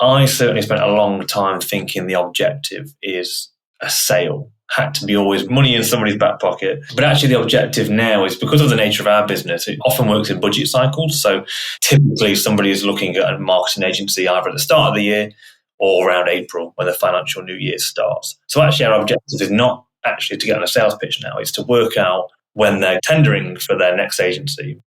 I certainly spent a long time thinking the objective is a sale. Had to be always money in somebody's back pocket. But actually the objective now is, because of the nature of our business, it often works in budget cycles. So typically somebody is looking at a marketing agency either at the start of the year or around April when the financial new year starts. So actually our objective is not actually to get on a sales pitch now. It's to work out when they're tendering for their next agency.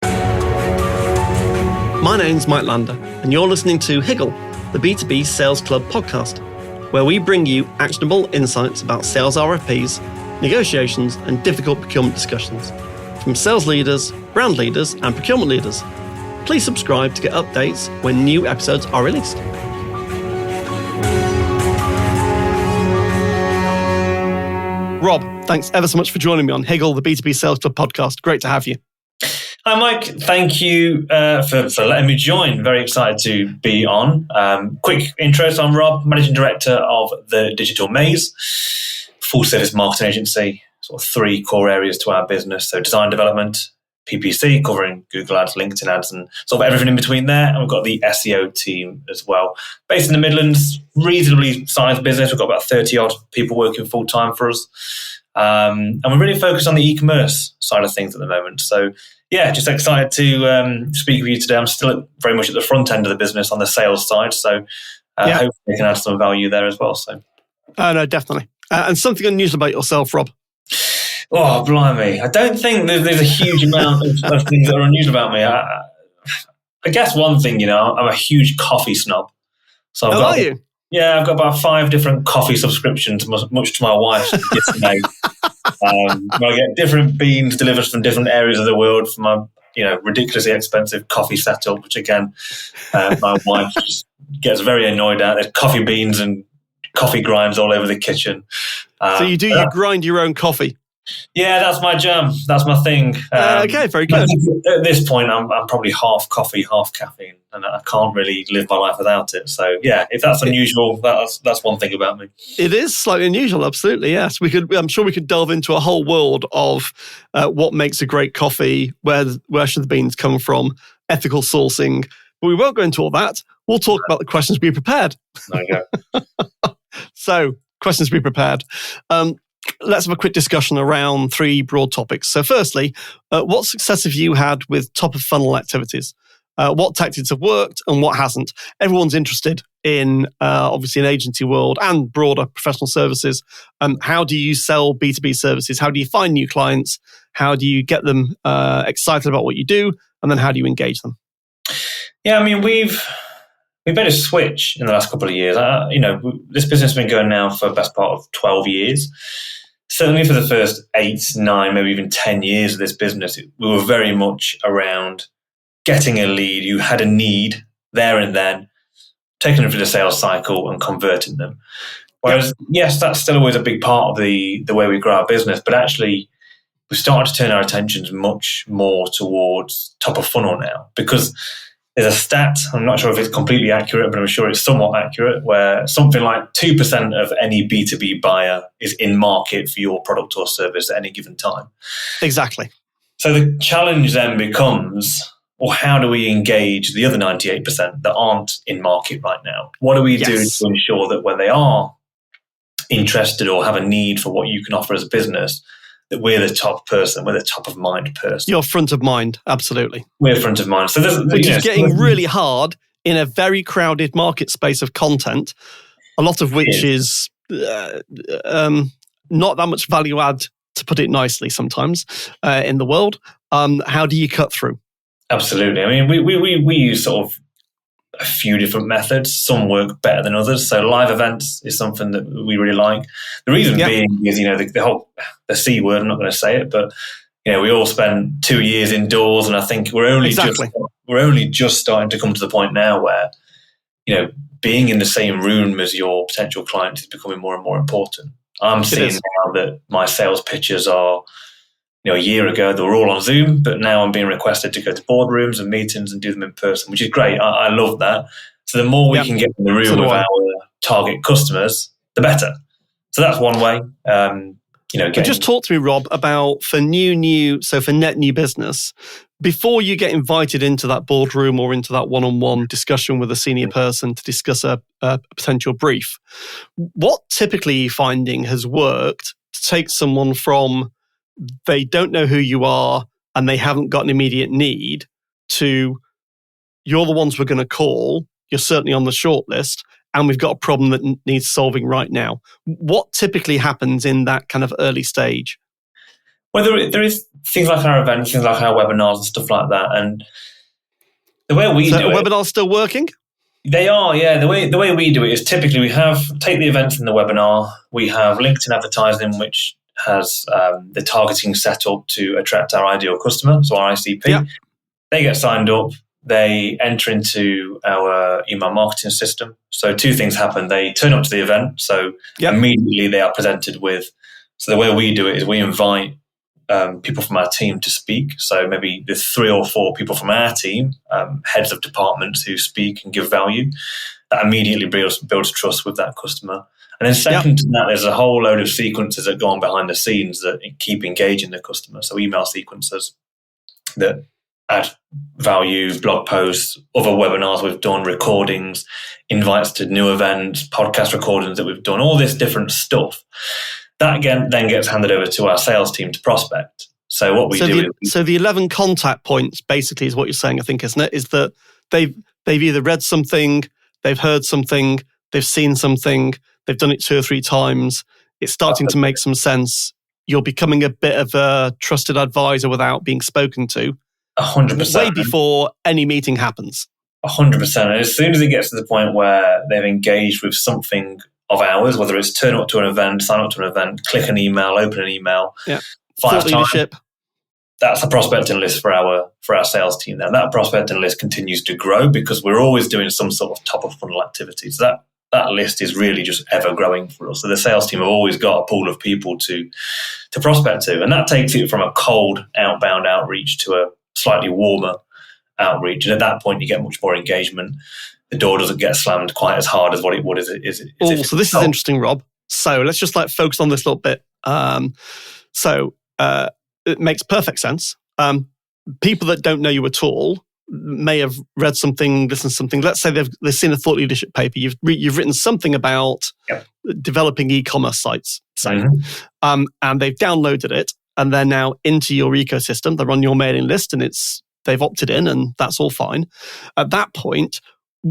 My name's Mike Lander, and you're listening to Higgle, the B2B Sales Club podcast, where we bring you actionable insights about sales RFPs, negotiations, and difficult procurement discussions from sales leaders, brand leaders, and procurement leaders. Please subscribe to get updates when new episodes are released. Rob, thanks ever so much for joining me on Higgle, the B2B Sales Club podcast. Great to have you. Hi, Mike. Thank you for letting me join. Very excited to be on. Quick intro. So I'm Rob, Managing Director of the Digital Maze, full-service marketing agency. Sort of three core areas to our business. So design development, PPC, covering Google Ads, LinkedIn Ads, and sort of everything in between there. And we've got the SEO team as well. Based in the Midlands, reasonably sized business. We've got about 30-odd people working full-time for us. And we're really focused on the e-commerce side of things at the moment. So yeah, just excited to speak with you today. I'm still very much at the front end of the business on the sales side. So hopefully we can add some value there as well. So, no, definitely. And something unusual about yourself, Rob? Oh, blimey. I don't think there's a huge amount of things that are unusual about me. I guess one thing, I'm a huge coffee snob. So are you? Yeah, I've got about 5 different coffee subscriptions, much to my wife's dismay. I get different beans delivered from different areas of the world for my, ridiculously expensive coffee setup, which again, my wife just gets very annoyed at. There's coffee beans and coffee grinds all over the kitchen. So you grind your own coffee? Yeah, that's my jam. That's my thing. Okay, very good. At this point, I'm probably half coffee, half caffeine, and I can't really live my life without it. So, yeah, if that's unusual, that's one thing about me. It is slightly unusual, absolutely. Yes, I'm sure we could delve into a whole world of what makes a great coffee, where should the beans come from, ethical sourcing. But we won't go into all that. We'll talk about the questions be prepared. There you go. So, questions be prepared. Let's have a quick discussion around 3 broad topics. So firstly, what success have you had with top of funnel activities? What tactics have worked and what hasn't? Everyone's interested in, obviously, an agency world and broader professional services. How do you sell B2B services? How do you find new clients? How do you get them excited about what you do? And then how do you engage them? Yeah, I mean, we've made a switch in the last couple of years. This business has been going now for the best part of 12 years. Certainly for the first 8, 9, maybe even 10 years of this business, we were very much around getting a lead. You had a need there and then, taking them through the sales cycle and converting them. Whereas, yes, that's still always a big part of the way we grow our business, but actually we've started to turn our attentions much more towards top of funnel now, because there's a stat, I'm not sure if it's completely accurate, but I'm sure it's somewhat accurate, where something like 2% of any B2B buyer is in market for your product or service at any given time. Exactly. So the challenge then becomes, well, how do we engage the other 98% that aren't in market right now? What do we do to ensure that when they are interested or have a need for what you can offer as a business, that we're the top person, we're the top of mind person. You're front of mind, absolutely. We're front of mind. So which is getting really hard in a very crowded market space of content, a lot of which is not that much value add, to put it nicely sometimes, in the world. How do you cut through? Absolutely. I mean, we use sort of a few different methods. Some work better than others. So live events is something that we really like. The reason being is, the C word, I'm not going to say it, but, we all spend 2 years indoors, and I think we're only just starting to come to the point now where, being in the same room as your potential client is becoming more and more important. I'm seeing now that my sales pitches are, a year ago, they were all on Zoom, but now I'm being requested to go to boardrooms and meetings and do them in person, which is great. I love that. So the more we can get in the room with our target customers, the better. So that's one way. But just talk to me, Rob, about for net new business, before you get invited into that boardroom or into that one-on-one discussion with a senior person to discuss a potential brief, what typically are you finding has worked to take someone from they don't know who you are and they haven't got an immediate need to you're the ones we're going to call, you're certainly on the short list, and we've got a problem that needs solving right now. What typically happens in that kind of early stage? Well, there is things like our events, things like our webinars and stuff like that. And the way we do it... So webinars still working? They are, yeah. The way we do it is typically we take the events in the webinar, we have LinkedIn advertising, which has the targeting set up to attract our ideal customer, so our ICP. Yep. They get signed up. They enter into our email marketing system. So two things happen. They turn up to the event. So immediately they are presented with. So the way we do it is we invite people from our team to speak. So maybe there's 3 or 4 people from our team, heads of departments who speak and give value. That immediately builds trust with that customer. And then second to that, there's a whole load of sequences that go on behind the scenes that keep engaging the customer. So email sequences that add value, blog posts, other webinars we've done, recordings, invites to new events, podcast recordings that we've done, all this different stuff. That again then gets handed over to our sales team to prospect. So what we do is... So the 11 contact points basically is what you're saying, I think, isn't it? Is that they've either read something, they've heard something, they've seen something, they've done it 2 or 3 times, it's starting to make some sense, you're becoming a bit of a trusted advisor without being spoken to. 100%. Way before any meeting happens. 100%. And as soon as it gets to the point where they've engaged with something of ours, whether it's turn up to an event, sign up to an event, click an email, open an email, 5 times, that's a prospecting list for our sales team. Now that prospecting list continues to grow because we're always doing some sort of top of funnel activities. So that list is really just ever growing for us. So the sales team have always got a pool of people to prospect to, and that takes it from a cold outbound outreach to a slightly warmer outreach. And at that point, you get much more engagement. The door doesn't get slammed quite as hard as what it would so this is interesting, Rob. So let's just focus on this a little bit. It makes perfect sense. People that don't know you at all may have read something, listened to something. Let's say they've seen a thought leadership paper. You've written something about developing e-commerce sites, say, and they've downloaded it. And they're now into your ecosystem. They're on your mailing list and they've opted in and that's all fine. At that point,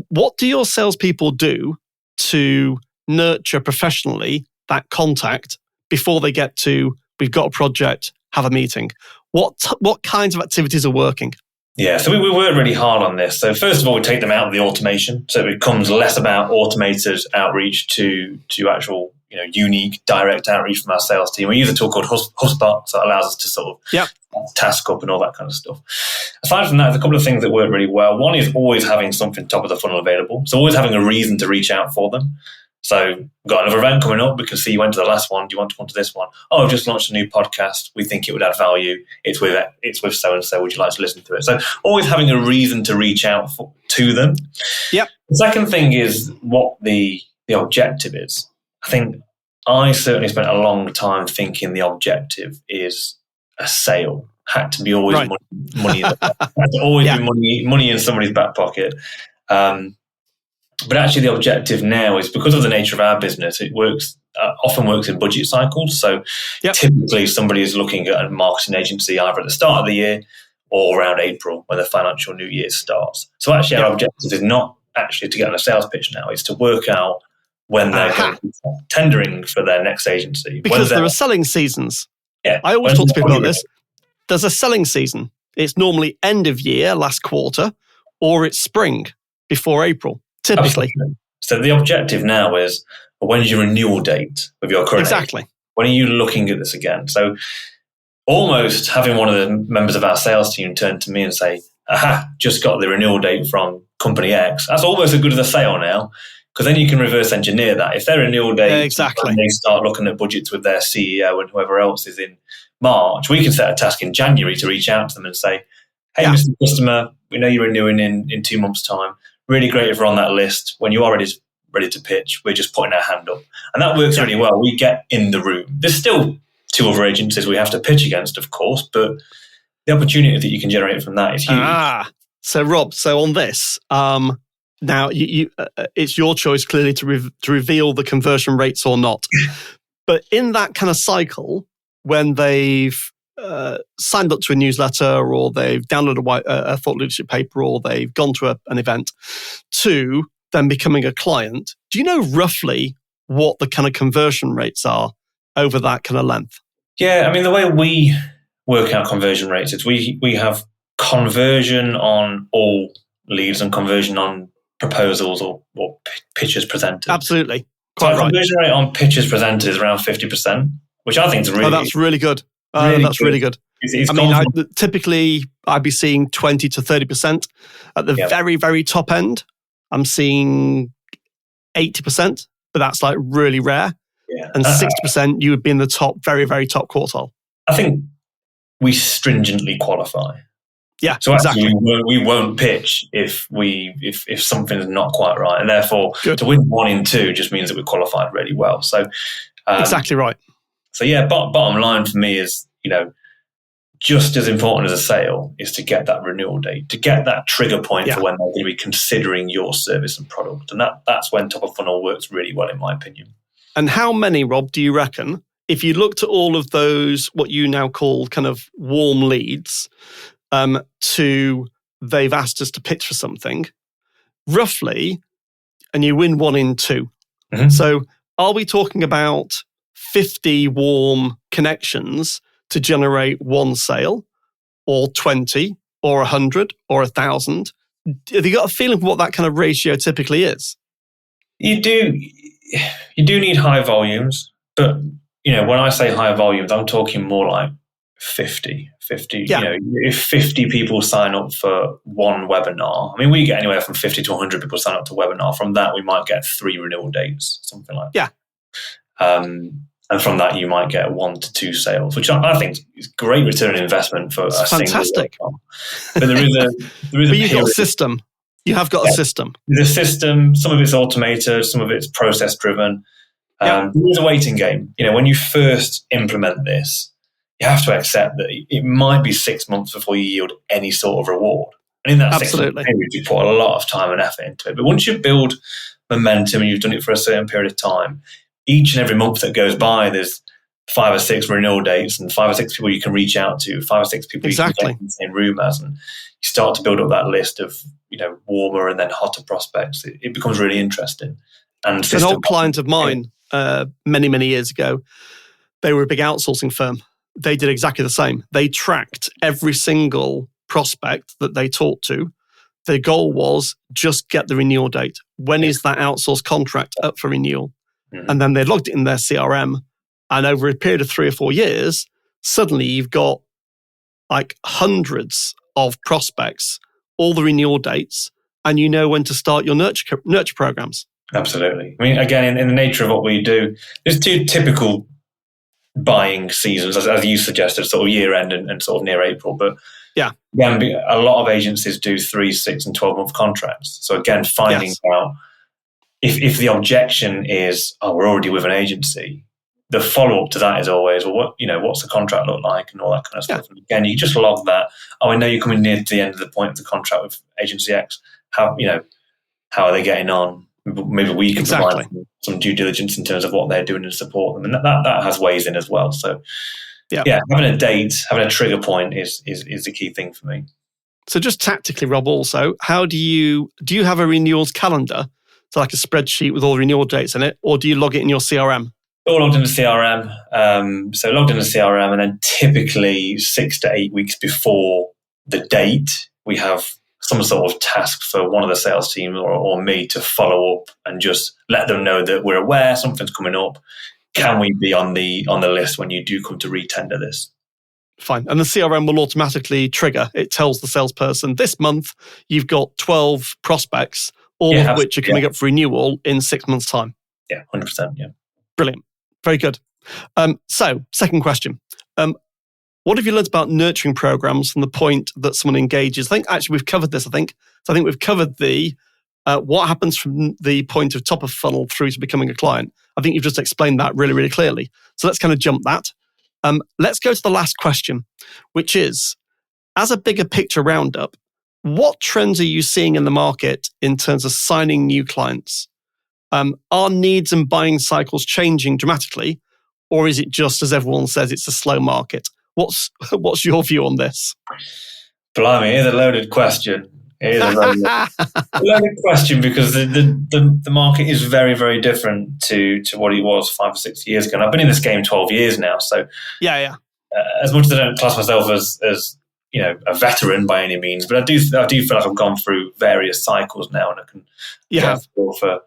what do your salespeople do to nurture professionally that contact before they get to, we've got a project, have a meeting? What kinds of activities are working? Yeah, so we work really hard on this. So first of all, we take them out of the automation. So it becomes less about automated outreach to actual unique direct outreach from our sales team. We use a tool called HubSpot, so it allows us to sort of task up and all that kind of stuff. Aside from that, there's a couple of things that work really well. One is always having something top of the funnel available. So always having a reason to reach out for them. So we've got another event coming up. We can see you went to the last one. Do you want to come to this one? Oh, I've just launched a new podcast. We think it would add value. It's with so-and-so. Would you like to listen to it? So always having a reason to reach out to them. Yep. The second thing is what the objective is. I think I certainly spent a long time thinking the objective is a sale. Had to be always money. Had to always be money in somebody's back pocket. But actually, the objective now is, because of the nature of our business, it often works in budget cycles. So typically, somebody is looking at a marketing agency either at the start of the year or around April when the financial new year starts. So actually, our objective is not actually to get on a sales pitch now. It's to work out when they're going to be tendering for their next agency. Because there are selling seasons. Yeah, I always talk to people about this. There's a selling season. It's normally end of year, last quarter, or it's spring before April, typically. Absolutely. So the objective now is, when's your renewal date with your current agent? When are you looking at this again? So almost having one of the members of our sales team turn to me and say, aha, just got the renewal date from company X. That's almost as good as a sale now, because then you can reverse engineer that. If their renewal date, and they start looking at budgets with their CEO and whoever else is in March, we can set a task in January to reach out to them and say, hey, Mr. Customer, we know you're renewing in 2 months' time. Really great if we're on that list. When you are ready to pitch, we're just putting our hand up. And that works really well. We get in the room. There's still two other agencies we have to pitch against, of course, but the opportunity that you can generate from that is huge. So Rob, on this, now it's your choice clearly to reveal the conversion rates or not. But in that kind of cycle, when they've signed up to a newsletter, or they've downloaded a thought leadership paper, or they've gone to an event, to them becoming a client, do you know roughly what the kind of conversion rates are over that kind of length? Yeah, I mean, the way we work out conversion rates is we have conversion on all leads and conversion on proposals or pitches presented. Absolutely. So our conversion rate on pitches presented is around 50%, which I think is really... Oh, that's really good. That's really good. Typically, I'd be seeing 20 to 30%. At the very, very top end, I'm seeing 80%, but that's like really rare. Yeah. And 60%, you would be in the top, very, very top quartile. I think we stringently qualify. Yeah, so actually exactly. we won't pitch if something's not quite right, and therefore to win 1 in 2 just means that we're qualified really well. So exactly right. So yeah, bottom line for me is, just as important as a sale is to get that renewal date, to get that trigger point for when they're going to be considering your service and product, and that's when top of funnel works really well, in my opinion. And how many, Rob, do you reckon, if you looked at all of those, what you now call kind of warm leads, to they've asked us to pitch for something, roughly, and you win 1 in 2. Mm-hmm. So are we talking about 50 warm connections to generate 1 sale, or 20, or 100, or 1,000? Have you got a feeling for what that kind of ratio typically is? You do need high volumes, but when I say high volumes, I'm talking more like 50. Yeah. If 50 people sign up for 1 webinar, I mean, we get anywhere from 50 to 100 people sign up to a webinar. From that, we might get 3 renewal dates, something like that. Yeah. And from that, you might get 1 to 2 sales, which I think is great return on investment for it's fantastic. Single webinar. But there is but you've got a system. You have got a system. The system, some of it's automated, some of it's process driven. There is a waiting game. When you first implement this, you have to accept that it might be 6 months before you yield any sort of reward. And in that 6 month period, you put a lot of time and effort into it. But once you build momentum and you've done it for a certain period of time, each and every month that goes by, there's 5 or 6 renewal dates and 5 or 6 people you can reach out to, 5 or 6 people you can get in the same room as, and you start to build up that list of warmer and then hotter prospects. It becomes really interesting. And an old client of mine many, many years ago, they were a big outsourcing firm. They did exactly the same. They tracked every single prospect that they talked to. Their goal was just get the renewal date. When is that outsourced contract up for renewal? Mm-hmm. And then they logged it in their CRM. And over a period of 3 or 4 years, suddenly you've got like hundreds of prospects, all the renewal dates, and you know when to start your nurture programs. Absolutely. I mean, again, in the nature of what we do, there's 2 typical buying seasons, as you suggested, sort of year end and sort of near April. But again, a lot of agencies do 3, 6, and 12-month contracts. So again, finding out if the objection is, we're already with an agency, the follow up to that is always, well, what's the contract look like and all that kind of stuff. And again, you just log that. I know you're coming near to the end of the point of the contract with agency X. How are they getting on? Maybe we can provide some due diligence in terms of what they're doing and support them, and that has ways in as well. So, having a date, having a trigger point is the key thing for me. So, just tactically, Rob, also, how do you have a renewals calendar, so like a spreadsheet with all the renewal dates in it, or do you log it in your CRM? All logged into CRM. So logged into CRM, and then typically 6 to 8 weeks before the date, we have some sort of task for one of the sales team or me to follow up and just let them know that we're aware something's coming up. Can we be on the list when you do come to retender this? Fine. And the CRM will automatically trigger. It tells the salesperson, this month you've got 12 prospects, all of which are coming up for renewal in 6 months' time. Yeah, 100%. Yeah. Brilliant. Very good. So, second question. What have you learned about nurturing programs from the point that someone engages? I think actually we've covered this, So I think we've covered the what happens from the point of top of funnel through to becoming a client. I think you've just explained that really, really clearly. So let's kind of jump that. Let's go to the last question, which is, as a bigger picture roundup, what trends are you seeing in the market in terms of signing new clients? Are needs and buying cycles changing dramatically, or is it just, as everyone says, it's a slow market? What's your view on this? Blimey, it is a loaded question. It is a loaded question because the market is very, very different to what it was 5 or 6 years ago. And I've been in this game 12 years now, so yeah. As much as I don't class myself as a veteran by any means, but I do feel like I've gone through various cycles now, and I can get a feel for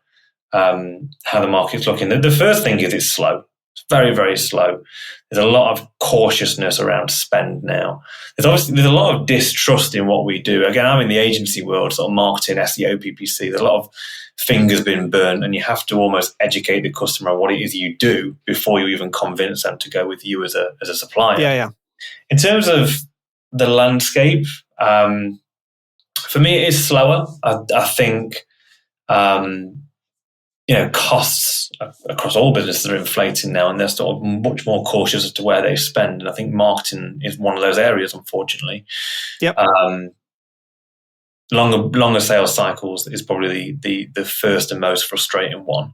how the market's looking. The first thing is it's slow. It's very, very slow. There's a lot of cautiousness around spend now. There's a lot of distrust in what we do. Again, I'm in the agency world, sort of marketing, SEO, PPC. There's a lot of fingers being burnt, and you have to almost educate the customer on what it is you do before you even convince them to go with you as a supplier. Yeah. In terms of the landscape, for me, it is slower. I think costs across all businesses are inflating now, and they're sort of much more cautious as to where they spend. And I think marketing is one of those areas, unfortunately. Yep. Longer sales cycles is probably the first and most frustrating one.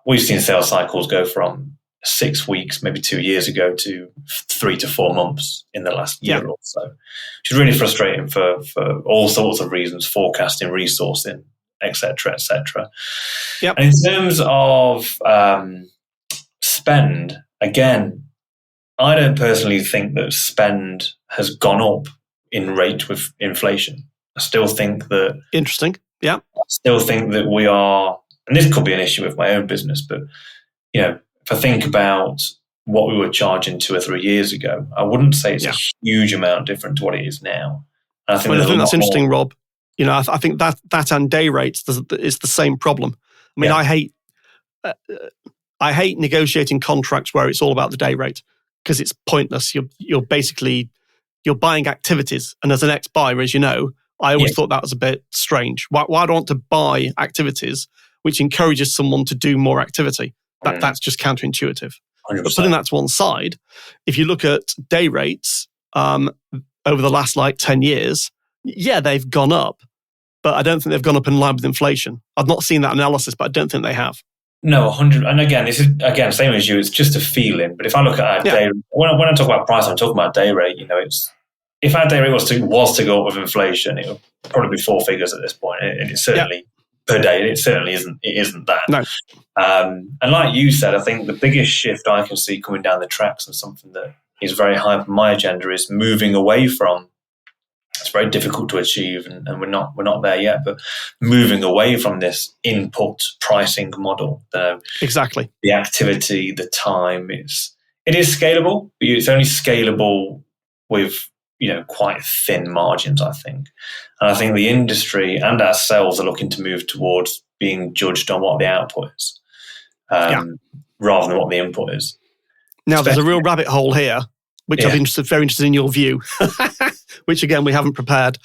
We've seen sales cycles go from 6 weeks, maybe 2 years ago, to 3 to 4 months in the last year or so, which is really frustrating for all sorts of reasons: forecasting, resourcing, etc., etc. Yep. And in terms of spend, again, I don't personally think that spend has gone up in rate with inflation. I still think that. Interesting. Yeah. I still think that we are, and this could be an issue with my own business, but if I think about what we were charging 2 or 3 years ago, I wouldn't say it's a huge amount different to what it is now. And I think that's interesting, Rob. I think that and day rates is the same problem. I mean, I hate negotiating contracts where it's all about the day rate, because it's pointless. You're basically buying activities, and as an ex-buyer, as you know, I always thought that was a bit strange. Why do I want to buy activities which encourages someone to do more activity? That's just counterintuitive. 100%. But putting that to one side, if you look at day rates over the last 10 years, they've gone up, but I don't think they've gone up in line with inflation. I've not seen that analysis, but I don't think they have. No, 100. And again, this is same as you. It's just a feeling. But if I look at our day, when I talk about price, I'm talking about day rate. It's if our day rate was to go up with inflation, it would probably be 4 figures at this point, and it's certainly per day. It certainly isn't. It isn't that. No. And like you said, I think the biggest shift I can see coming down the tracks, and something that is very high on my agenda, is moving away from. It's very difficult to achieve, and we're not there yet. But moving away from this input pricing model, exactly, the activity, the time, it is scalable, but it's only scalable with quite thin margins, I think. And I think the industry and ourselves are looking to move towards being judged on what the output is, rather than what the input is. Now, there's a real rabbit hole here, which I'm very interested in your view, which again we haven't prepared.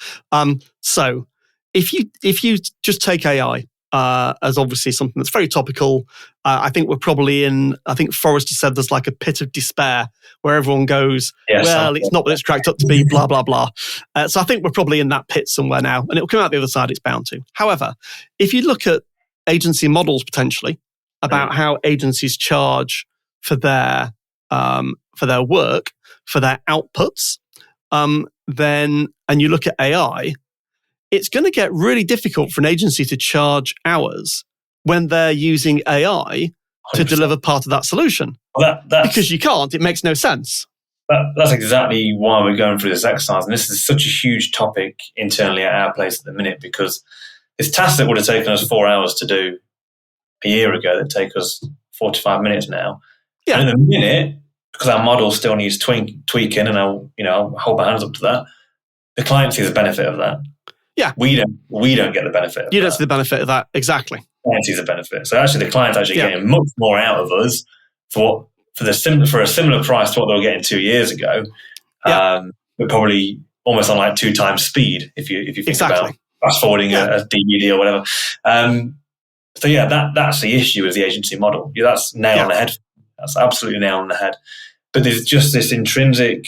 So, if you just take AI as obviously something that's very topical, I think we're probably in. I think Forrester said there's like a pit of despair where everyone goes, it's not what it's cracked up to be, blah blah blah. So I think we're probably in that pit somewhere now, and it'll come out the other side. It's bound to. However, if you look at agency models potentially about how agencies charge for their work, for their outputs, then and you look at AI, it's going to get really difficult for an agency to charge hours when they're using AI to 100%. deliver part of that solution. Because you can't, it makes no sense. That's exactly why we're going through this exercise. And this is such a huge topic internally at our place at the minute, because this task that would have taken us 4 hours to do a year ago that take us 45 minutes now. Yeah. And in a minute, because our model still needs tweaking, and I'll hold my hands up to that, the client sees the benefit of that. Yeah. We don't get the benefit of that. You don't see the benefit of that, exactly. The client sees the benefit. So actually the client's actually getting much more out of us for a similar price to what they were getting 2 years ago. We're probably almost on 2 times speed if you think about fast forwarding a DVD or whatever. That's the issue with the agency model. That's nail on the head. That's absolutely nail on the head. But there's just this intrinsic,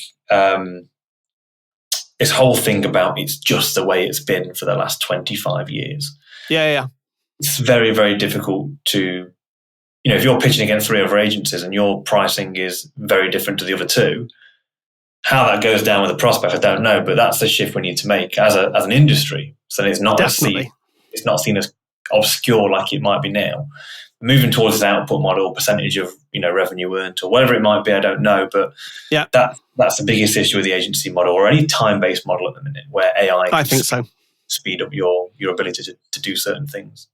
this whole thing about it's just the way it's been for the last 25 years. Yeah. It's very, very difficult to, if you're pitching against 3 other agencies and your pricing is very different to the other 2, how that goes down with the prospect, I don't know. But that's the shift we need to make as an industry. So it's not seen as obscure like it might be now. Moving towards this output model, percentage of revenue earned, or whatever it might be, I don't know. But that's the biggest issue with the agency model or any time-based model at the minute, where AI I think so. speed up your ability to do certain things.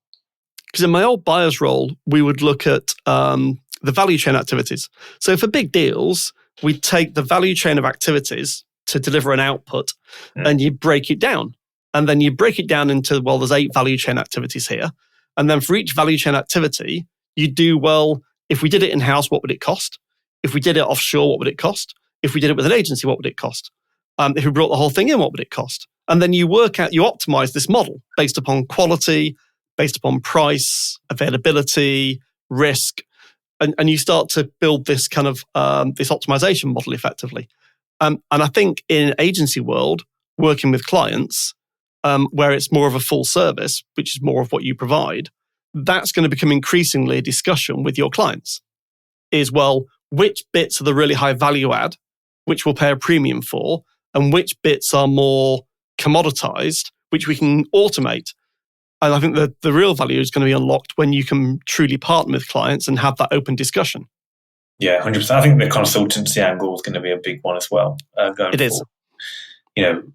Because in my old buyer's role, we would look at the value chain activities. So for big deals, we take the value chain of activities to deliver an output, and you break it down. And then you break it down into, well, there's 8 value chain activities here. And then for each value chain activity, you do, well, if we did it in-house, what would it cost? If we did it offshore, what would it cost? If we did it with an agency, what would it cost? If we brought the whole thing in, what would it cost? And then you optimize this model based upon quality, based upon price, availability, risk, and you start to build this kind of this optimization model effectively. And I think in agency world, working with clients, where it's more of a full service, which is more of what you provide, that's going to become increasingly a discussion with your clients. Is, well, which bits are the really high value add, which we'll pay a premium for, and which bits are more commoditized, which we can automate. And I think that the real value is going to be unlocked when you can truly partner with clients and have that open discussion. Yeah, 100%. I think the consultancy angle is going to be a big one as well. Going it is. Forward.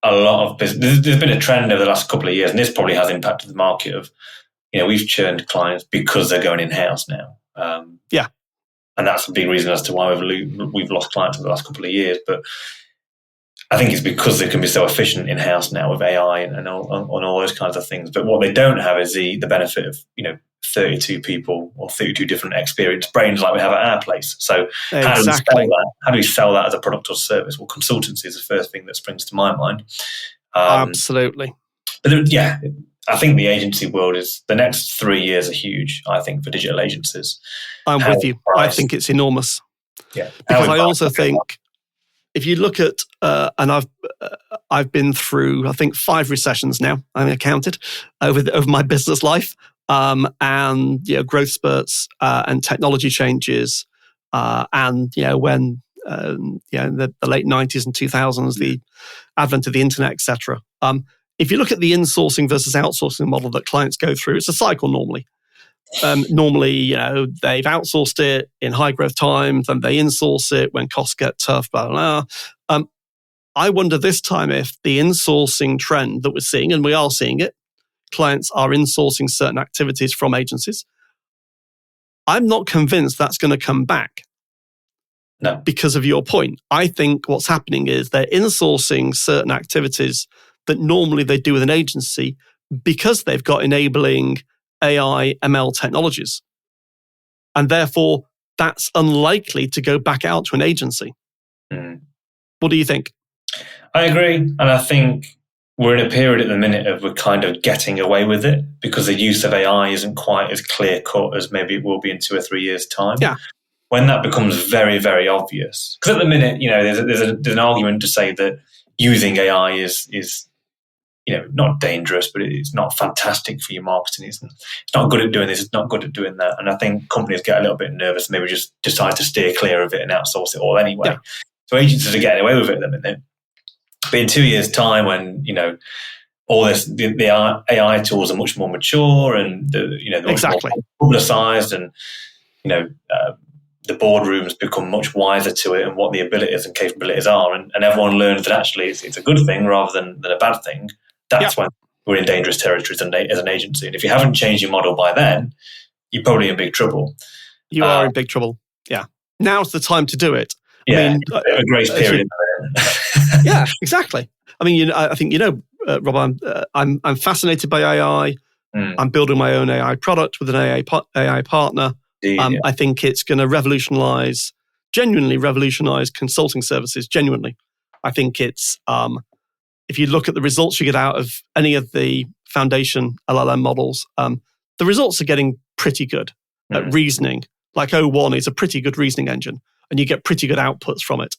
A lot of business. There's been a trend over the last couple of years, and this probably has impacted the market of, we've churned clients because they're going in-house now. And that's a big reason as to why we've lost clients over the last couple of years. But I think it's because they can be so efficient in-house now with AI and all those kinds of things. But what they don't have is the benefit of, 32 people or 32 different experienced brains like we have at our place. So exactly. How do we sell that as a product or service? Well, consultancy is the first thing that springs to my mind. Absolutely. But I think the agency world the next 3 years are huge, I think, for digital agencies. I'm with you. I think it's enormous. Yeah. Because I also think if you look at, and I've been through, I think 5 recessions now, I counted, over my business life, and growth spurts and technology changes, and when in the late 90s and 2000s, the advent of the internet, etc. If you look at the insourcing versus outsourcing model that clients go through, it's a cycle normally. Normally, they've outsourced it in high growth times, and they insource it when costs get tough, blah, blah, blah. I wonder this time if the insourcing trend that we're seeing, and we are seeing it, clients are insourcing certain activities from agencies. I'm not convinced that's going to come back. No. Because of your point. I think what's happening is they're insourcing certain activities that normally they do with an agency because they've got enabling AI, ML technologies. And therefore, that's unlikely to go back out to an agency. What do you think? I agree. And I think we're in a period at the minute of we're kind of getting away with it because the use of AI isn't quite as clear cut as maybe it will be in 2 or 3 years' time. Yeah. When that becomes very, very obvious, because at the minute, there's an argument to say that using AI is not dangerous, but it's not fantastic for your marketing. It's not good at doing this. It's not good at doing that. And I think companies get a little bit nervous and maybe just decide to steer clear of it and outsource it all anyway. Yeah. So agencies are getting away with it at the minute. But in 2 years' time, when all this, the AI tools are much more mature and they're exactly much more publicized, and the boardrooms become much wiser to it and what the abilities and capabilities are, and everyone learns that actually it's a good thing rather than a bad thing. That's when we're in dangerous territory as an agency. And if you haven't changed your model by then, you're probably in big trouble. You are in big trouble. Yeah. Now's the time to do it. A grace period. Yeah, exactly. I mean, I think Rob, I'm fascinated by AI. I'm building my own AI product with an AI partner. I think it's going to genuinely revolutionize consulting services. Genuinely, I think it's. If you look at the results you get out of any of the foundation LLM models, the results are getting pretty good at reasoning. Like O1 is a pretty good reasoning engine. and you get pretty good outputs from it.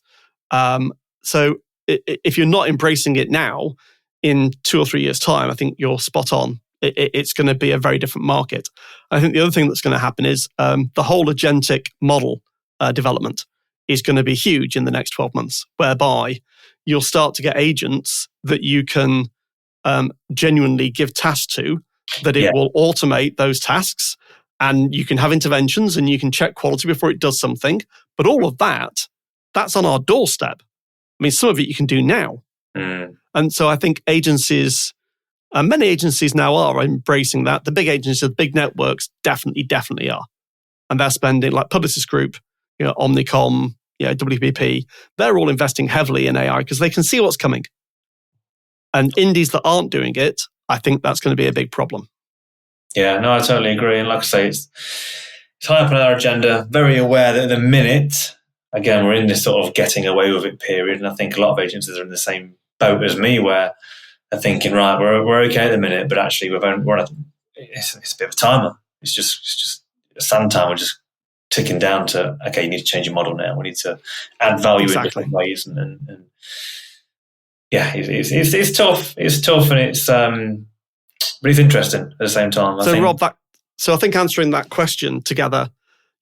So if you're not embracing it now, in 2 or 3 years' time, I think you're spot on. It's going to be a very different market. I think the other thing that's going to happen is the whole agentic model development is going to be huge in the next 12 months, whereby you'll start to get agents that you can genuinely give tasks to, that it will automate those tasks, and you can have interventions and you can check quality before it does something. But all of that's on our doorstep. I mean, some of it you can do now. And so I think agencies, many agencies now are embracing that. The big agencies, the big networks definitely are. And they're spending, like Publicis Group, Omnicom, WPP, they're all investing heavily in AI because they can see what's coming. And indies that aren't doing it, I think that's going to be a big problem. Yeah, no, I totally agree. And like I say, it's high up on our agenda, very aware that at the minute, again, we're in this sort of getting away with it period. And I think a lot of agencies are in the same boat as me, where they're thinking, right, we're okay at the minute, but actually it's a bit of a timer. It's just a sand timer. We're just ticking down to, okay, you need to change your model now. We need to add value in different ways. And yeah, it's tough. It's tough, and but it's interesting at the same time. Rob, I think answering that question together,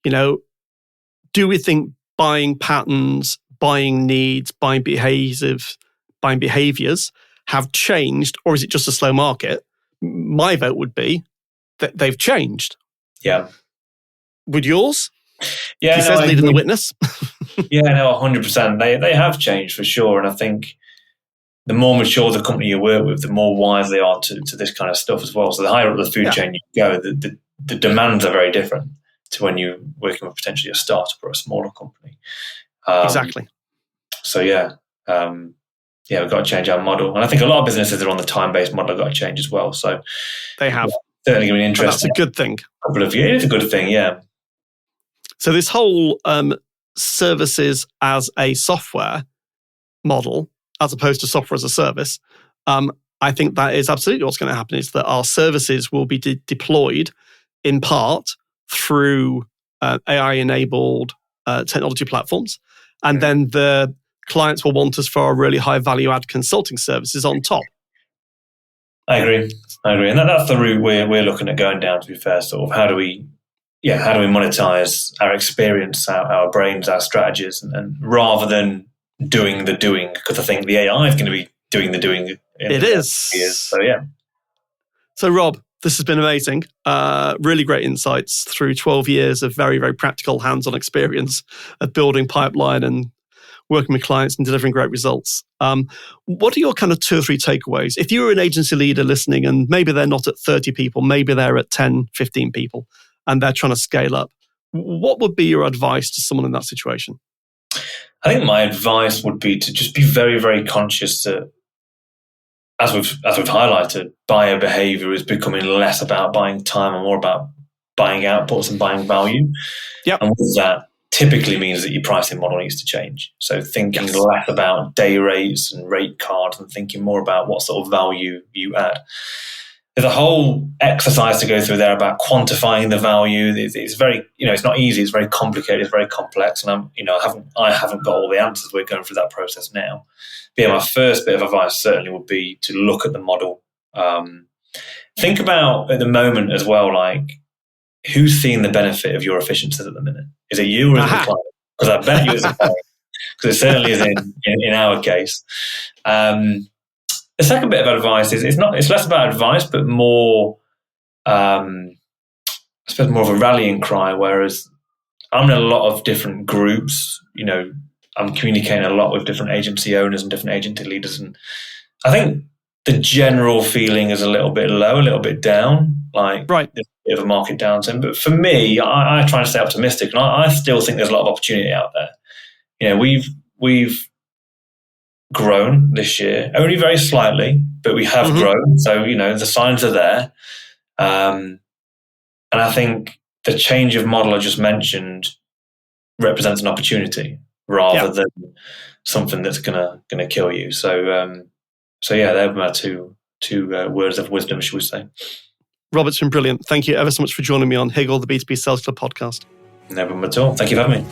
do we think buying patterns, buying needs, buying behaviors have changed, or is it just a slow market? My vote would be that they've changed. Yeah. Would yours? Yeah, he says leading the witness. Yeah, no, 100%. They have changed for sure, and I think the more mature the company you work with, the more wise they are to this kind of stuff as well. So the higher up the food chain you go, the demands are very different to when you're working with potentially a startup or a smaller company. Exactly. So we've got to change our model, and I think a lot of businesses that are on the time-based model have got to change as well. So they have certainly going to be interesting. That's a good thing. Couple of years, it's a good thing, yeah. So this whole services as a software model, as opposed to software as a service, I think that is absolutely what's going to happen, is that our services will be deployed in part through AI-enabled technology platforms. And then the clients will want us for our really high value-add consulting services on top. I agree. And that's the route we're looking at going down, to be fair. Sort of how do we monetize our experience, our brains, our strategies, and rather than doing the doing, because I think the AI is going to be doing the doing. It is. So, yeah. So, Rob, this has been amazing. Really great insights through 12 years of very, very practical hands-on experience of building pipeline and working with clients and delivering great results. What are your kind of 2 or 3 takeaways? If you were an agency leader listening, and maybe they're not at 30 people, maybe they're at 10, 15 people, and they're trying to scale up, what would be your advice to someone in that situation? I think my advice would be to just be very, very conscious that, as we've highlighted, buyer behavior is becoming less about buying time and more about buying outputs and buying value. Yep. And with that typically means that your pricing model needs to change. So thinking less about day rates and rate cards and thinking more about what sort of value you add. There's a whole exercise to go through there about quantifying the value. It's very, it's not easy. It's very complicated. It's very complex, and I haven't got all the answers. We're going through that process now. But my first bit of advice certainly would be to look at the model. Think about at the moment as well, like, who's seeing the benefit of your efficiencies at the minute? Is it you or is it the client? Because I bet you it's the client. Because it certainly is in our case. The second bit of advice is it's less about advice, but more, I suppose, more of a rallying cry. Whereas I'm in a lot of different groups, I'm communicating a lot with different agency owners and different agency leaders, and I think the general feeling is a little bit low, a little bit down, like right. There's a bit of a market downturn. But for me, I try to stay optimistic, and I still think there's a lot of opportunity out there. We've grown this year, only very slightly, but we have grown. So, the signs are there. And I think the change of model I just mentioned represents an opportunity rather than something that's gonna kill you. So they're my two words of wisdom, should we say. Robert's been brilliant. Thank you ever so much for joining me on Higgle, the B2B Sales Club podcast. No problem at all. Thank you for having me.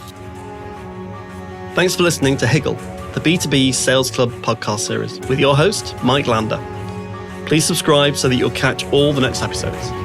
Thanks for listening to Higgle, the B2B Sales Club podcast series with your host, Mike Lander. Please subscribe so that you'll catch all the next episodes.